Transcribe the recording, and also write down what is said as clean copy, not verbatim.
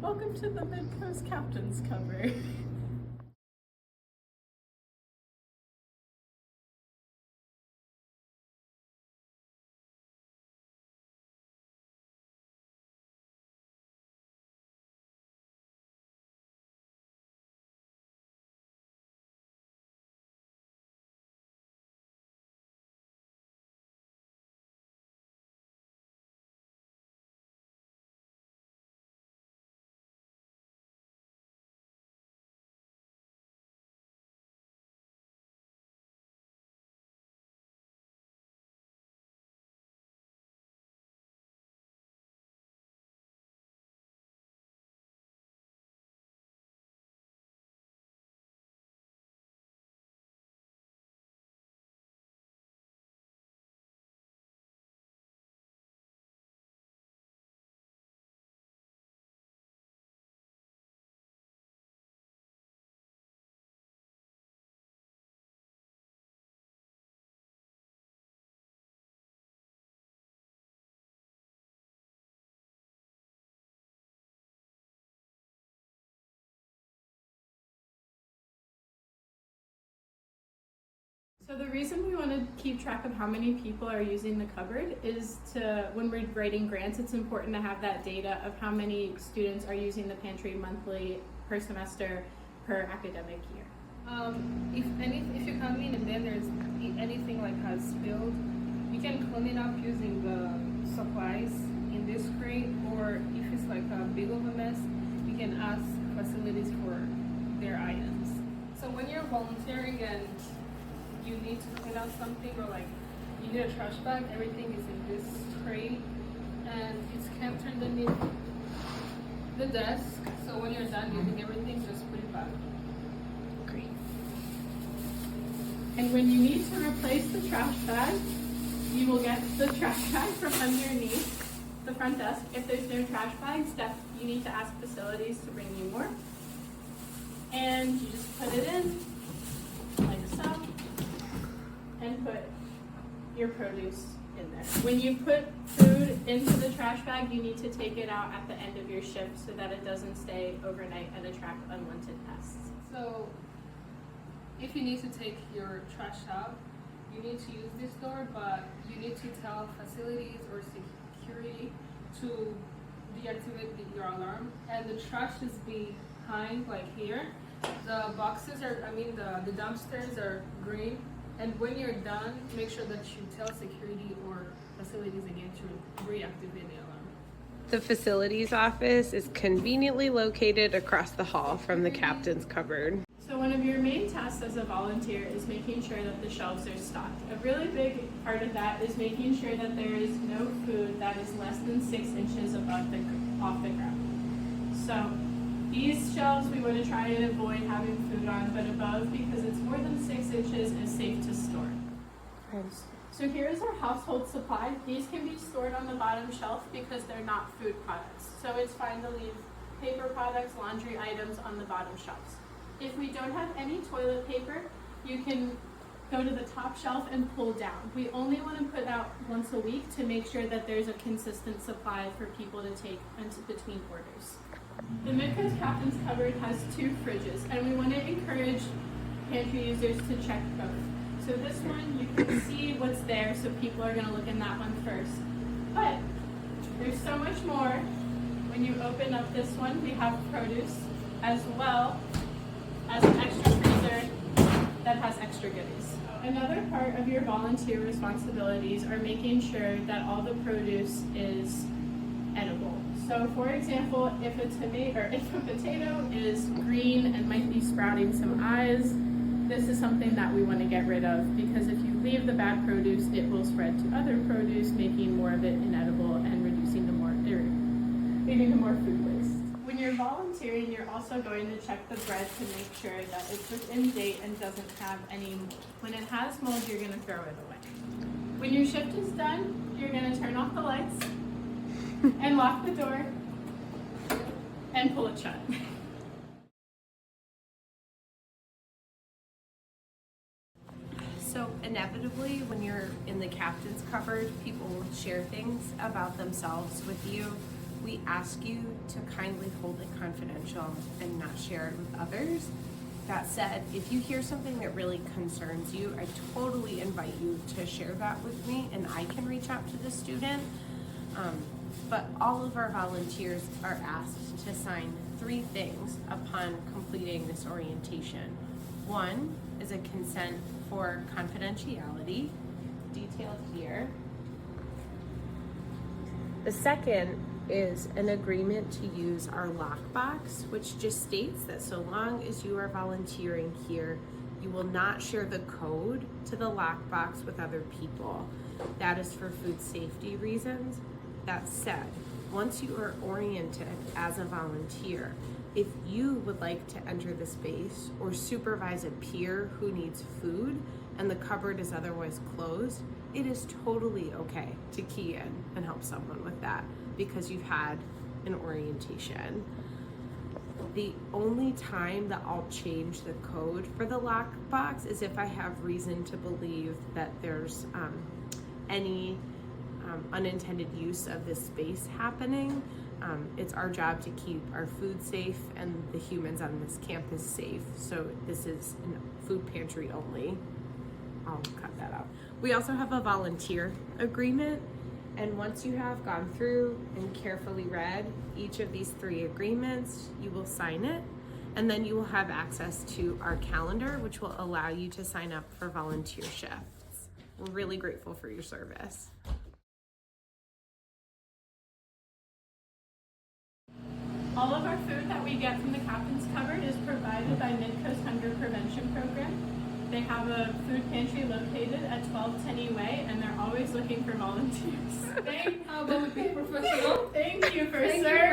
Welcome to the MidCoast Captain's Cover. So the reason we want to keep track of how many people are using the cupboard is when we're writing grants, it's important to have that data of how many students are using the pantry monthly, per semester, per academic year. If you come in and then there's anything like has spilled, you can clean it up using the supplies in this crate, or if it's like a big of a mess, you can ask facilities for their items. So when you're volunteering and you need to clean out something, or like you need a trash bag, everything is in this crate and it's kept underneath the desk. So when you're done using everything, just put it back. Great. And when you need to replace the trash bag, you will get the trash bag from underneath the front desk. If there's no trash bags, you need to ask facilities to bring you more. And you just put it in like so, and put your produce in there. When you put food into the trash bag, you need to take it out at the end of your shift so that it doesn't stay overnight and attract unwanted pests. So if you need to take your trash out, you need to use this door, but you need to tell facilities or security to deactivate your alarm. And the trash is behind, like here. The boxes the dumpsters are green. And when you're done, make sure that you tell security or facilities again to reactivate the alarm. The facilities office is conveniently located across the hall from the captain's cupboard. So one of your main tasks as a volunteer is making sure that the shelves are stocked. A really big part of that is making sure that there is no food that is less than 6 inches off the ground. So these shelves we want to try and avoid having food on, but above, because it's more than 6 inches, is safe to store. Nice. So here is our household supply. These can be stored on the bottom shelf because they're not food products. So it's fine to leave paper products, laundry items on the bottom shelves. If we don't have any toilet paper, you can go to the top shelf and pull down. We only want to put out once a week to make sure that there's a consistent supply for people to take between orders. The MidCoast Captain's Cupboard has 2 fridges, and we want to encourage pantry users to check both. So this one, you can see what's there, so people are going to look in that one first. But there's so much more. When you open up this one, we have produce as well as an extra freezer that has extra goodies. Another part of your volunteer responsibilities are making sure that all the produce is edible. So for example, if a potato is green and might be sprouting some eyes, this is something that we want to get rid of, because if you leave the bad produce, it will spread to other produce, making more of it inedible and leading to more food waste. When you're volunteering, you're also going to check the bread to make sure that it's within date and doesn't have any mold. When it has mold, you're going to throw it away. When your shift is done, you're going to turn off the lights and lock the door and pull it shut. So inevitably, when you're in the captain's cupboard, people will share things about themselves with you. we ask you to kindly hold it confidential and not share it with others. That said, if you hear something that really concerns you, I totally invite you to share that with me and I can reach out to the student. But all of our volunteers are asked to sign 3 things upon completing this orientation. One is a consent for confidentiality, detailed here. The second is an agreement to use our lockbox, which just states that so long as you are volunteering here, you will not share the code to the lockbox with other people. That is for food safety reasons. That said, once you are oriented as a volunteer, if you would like to enter the space or supervise a peer who needs food and the cupboard is otherwise closed, it is totally okay to key in and help someone with that because you've had an orientation. The only time that I'll change the code for the lockbox is if I have reason to believe that there's any unintended use of this space happening. It's our job to keep our food safe and the humans on this campus safe. So this is a food pantry only. I'll cut that out. We also have a volunteer agreement. And once you have gone through and carefully read each of these 3 agreements, you will sign it. And then you will have access to our calendar, which will allow you to sign up for volunteer shifts. We're really grateful for your service. All of our food that we get from the Captain's Cupboard is provided by MidCoast Hunger Prevention Program. They have a food pantry located at 12 Tenney Way, and they're always looking for volunteers. How about we be professional? Thank you for Thank you serving.